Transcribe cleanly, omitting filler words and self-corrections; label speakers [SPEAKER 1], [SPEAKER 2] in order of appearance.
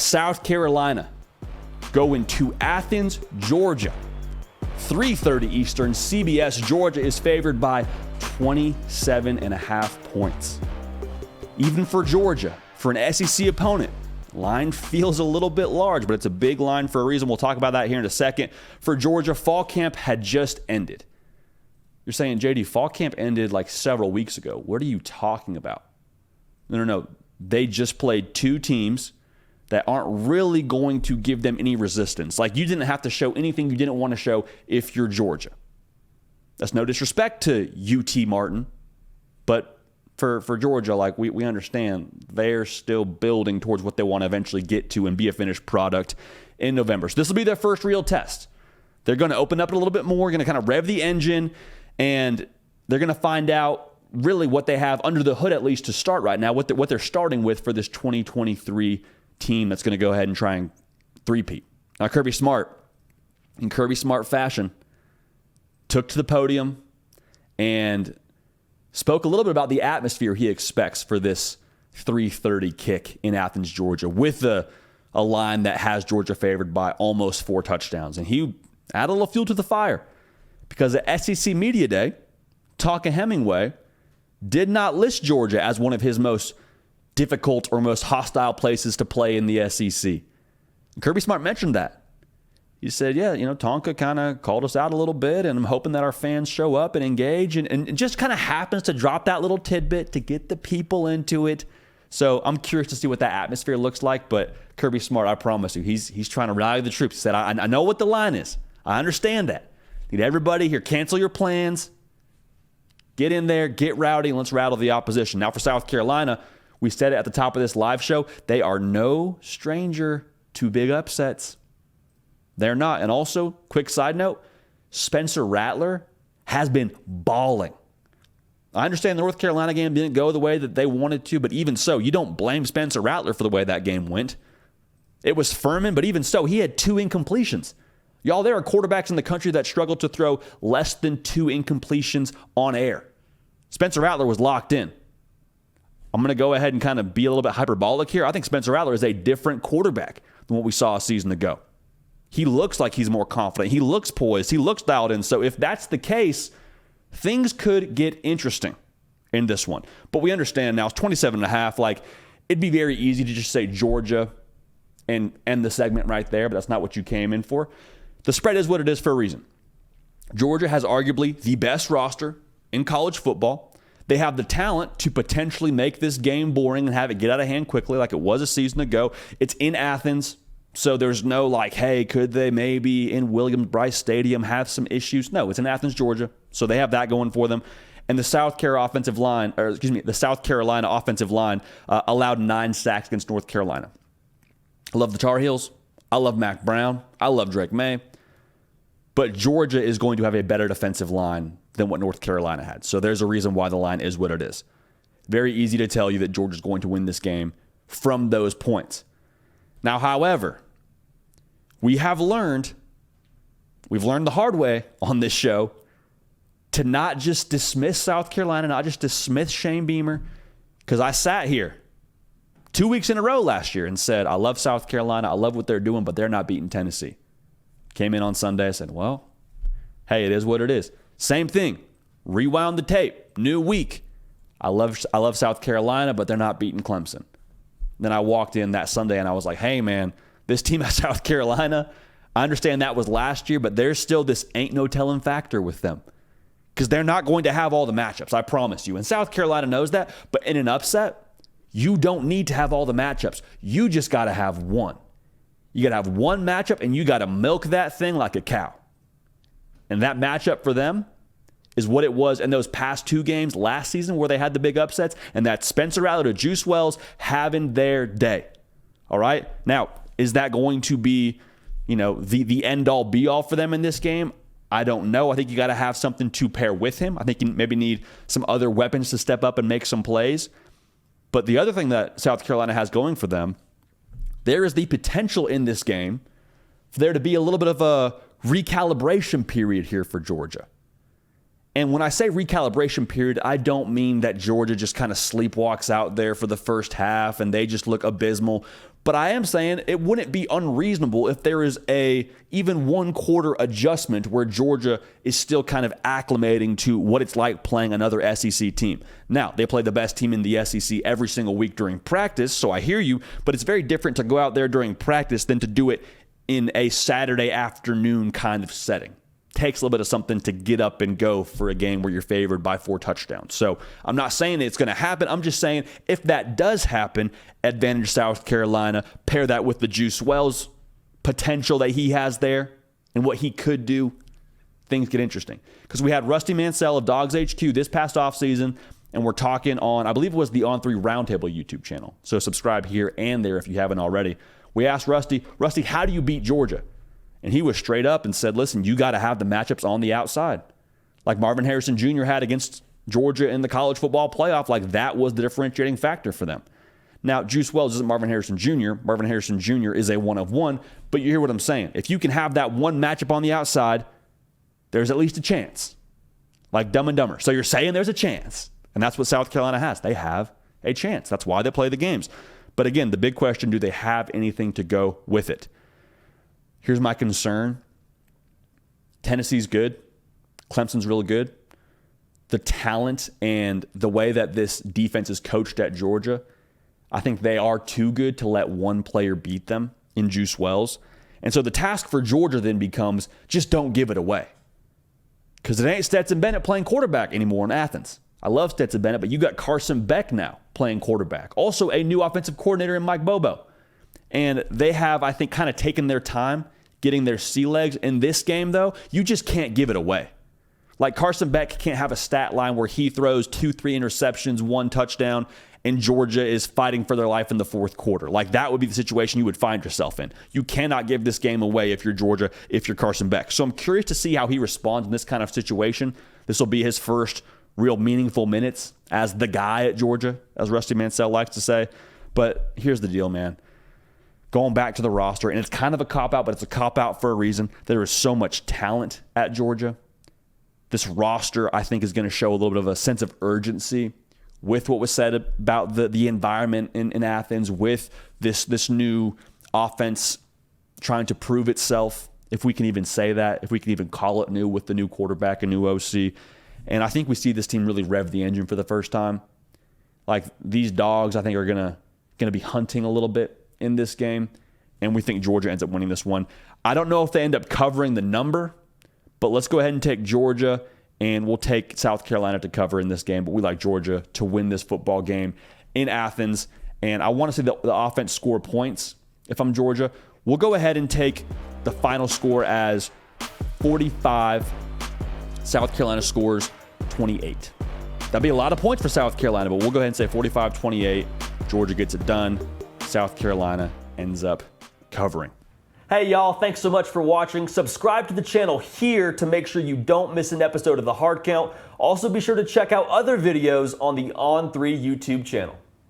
[SPEAKER 1] South Carolina going to Athens, Georgia. 3:30 Eastern, CBS. Georgia is favored by 27.5 points. Even for Georgia, for an SEC opponent, line feels a little bit large, but it's a big line for a reason. We'll talk about that here in a second. For Georgia, fall camp had just ended. You're saying, JD, fall camp ended like several weeks ago. What are you talking about? No. They just played two teams that aren't really going to give them any resistance. Like, you didn't have to show anything you didn't want to show if you're Georgia. That's no disrespect to UT Martin, but for Georgia, like, we understand they're still building towards what they want to eventually get to and be a finished product in November. So this will be their first real test. They're going to open up a little bit more, going to kind of rev the engine, and they're going to find out really what they have under the hood, at least to start right now, what they're starting with for this 2023 team that's going to go ahead and try and three-peat. Now, Kirby Smart, in Kirby Smart fashion, took to the podium and spoke a little bit about the atmosphere he expects for this 3:30 kick in Athens, Georgia, with a line that has Georgia favored by almost 4 touchdowns. And he added a little fuel to the fire because at SEC Media Day, Tonka Hemingway did not list Georgia as one of his most difficult or most hostile places to play in the SEC. And Kirby Smart mentioned that. He said, Tonka kind of called us out a little bit, and I'm hoping that our fans show up and engage, and just kind of happens to drop that little tidbit to get the people into it. So I'm curious to see what that atmosphere looks like, but Kirby Smart, I promise you, he's trying to rally the troops. He said, I know what the line is. I understand that. Need everybody here, cancel your plans, get in there, get rowdy, and let's rattle the opposition. Now for South Carolina, we said it at the top of this live show, they are no stranger to big upsets. They're not. And also, quick side note, Spencer Rattler has been balling. I understand the North Carolina game didn't go the way that they wanted to, but even so, you don't blame Spencer Rattler for the way that game went. It was Furman, but even so, he had 2 incompletions. Y'all, there are quarterbacks in the country that struggle to throw less than 2 incompletions on air. Spencer Rattler was locked in. I'm going to go ahead and kind of be a little bit hyperbolic here. I think Spencer Rattler is a different quarterback than what we saw a season ago. He looks like he's more confident. He looks poised. He looks dialed in. So if that's the case, things could get interesting in this one. But we understand now it's 27.5. Like, it'd be very easy to just say Georgia and end the segment right there, but that's not what you came in for. The spread is what it is for a reason. Georgia has arguably the best roster in college football. They have the talent to potentially make this game boring and have it get out of hand quickly like it was a season ago. It's in Athens. So there's no like, hey, could they maybe in Williams-Brice Stadium have some issues? No, it's in Athens, Georgia. So they have that going for them. And the South Carolina offensive line allowed 9 sacks against North Carolina. I love the Tar Heels. I love Mac Brown. I love Drake May. But Georgia is going to have a better defensive line than what North Carolina had. So there's a reason why the line is what it is. Very easy to tell you that Georgia's going to win this game from those points. Now, however, we've learned the hard way on this show to not just dismiss South Carolina, not just dismiss Shane Beamer, because I sat here 2 weeks in a row last year and said, I love South Carolina, I love what they're doing, but they're not beating Tennessee. Came in on Sunday, I said, well, hey, it is what it is. Same thing. Rewound the tape. New week. I love South Carolina, but they're not beating Clemson. Then I walked in that Sunday and I was like, hey, man, this team at South Carolina, I understand that was last year, but there's still this ain't no telling factor with them because they're not going to have all the matchups, I promise you. And South Carolina knows that, but in an upset, you don't need to have all the matchups. You just got to have one. You got to have one matchup and you got to milk that thing like a cow. And that matchup for them is what it was in those past 2 games last season where they had the big upsets, and that's Spencer Rattler to Juice Wells having their day. All right? Now, is that going to be, the end-all, be-all for them in this game? I don't know. I think you got to have something to pair with him. I think you maybe need some other weapons to step up and make some plays. But the other thing that South Carolina has going for them, there is the potential in this game for there to be a little bit of a recalibration period here for Georgia. And when I say recalibration period, I don't mean that Georgia just kind of sleepwalks out there for the first half and they just look abysmal. But I am saying it wouldn't be unreasonable if there is a even 1/4 adjustment where Georgia is still kind of acclimating to what it's like playing another SEC team. Now, they play the best team in the SEC every single week during practice, so I hear you, but it's very different to go out there during practice than to do it in a Saturday afternoon kind of setting. Takes a little bit of something to get up and go for a game where you're favored by 4 touchdowns. So I'm not saying it's going to happen. I'm just saying if that does happen, advantage South Carolina, pair that with the Juice Wells potential that he has there and what he could do, things get interesting. Because we had Rusty Mansell of Dogs HQ this past offseason, and we're talking on, I believe it was the On3 Roundtable YouTube channel. So subscribe here and there if you haven't already. We asked Rusty, how do you beat Georgia? And he was straight up and said, listen, you got to have the matchups on the outside. Like Marvin Harrison Jr. had against Georgia in the college football playoff, like that was the differentiating factor for them. Now, Juice Wells isn't Marvin Harrison Jr. Marvin Harrison Jr. is a 1 of 1, but you hear what I'm saying. If you can have that one matchup on the outside, there's at least a chance. Like Dumb and Dumber. So you're saying there's a chance. And that's what South Carolina has. They have a chance. That's why they play the games. But again, the big question, do they have anything to go with it? Here's my concern. Tennessee's good. Clemson's really good. The talent and the way that this defense is coached at Georgia, I think they are too good to let one player beat them in Juice Wells. And so the task for Georgia then becomes just don't give it away. Because it ain't Stetson Bennett playing quarterback anymore in Athens. I love Stetson Bennett, but you got Carson Beck now playing quarterback. Also a new offensive coordinator in Mike Bobo. And they have, I think, kind of taken their time getting their sea legs. In this game, though, you just can't give it away. Like Carson Beck can't have a stat line where he throws 2-3 interceptions, 1 touchdown, and Georgia is fighting for their life in the fourth quarter. Like that would be the situation you would find yourself in. You cannot give this game away if you're Georgia, if you're Carson Beck. So I'm curious to see how he responds in this kind of situation. This will be his first real meaningful minutes as the guy at Georgia, as Rusty Mansell likes to say. But here's the deal, man. Going back to the roster, and it's kind of a cop-out, but it's a cop-out for a reason. There is so much talent at Georgia. This roster, I think, is going to show a little bit of a sense of urgency with what was said about the environment in Athens, with this new offense trying to prove itself, if we can even say that, if we can even call it new with the new quarterback and new OC. And I think we see this team really rev the engine for the first time. Like these Dogs, I think, are going to be hunting a little bit in this game, and we think Georgia ends up winning this one. I don't know if they end up covering the number, but let's go ahead and take Georgia, and we'll take South Carolina to cover in this game, but we like Georgia to win this football game in Athens, and I want to see the offense score points if I'm Georgia. We'll go ahead and take the final score as 45. South Carolina scores 28. That'd be a lot of points for South Carolina, but we'll go ahead and say 45-28. Georgia gets it done. South Carolina ends up covering. Hey y'all, thanks so much for watching. Subscribe to the channel here to make sure you don't miss an episode of The Hard Count. Also be sure to check out other videos on the On3 YouTube channel.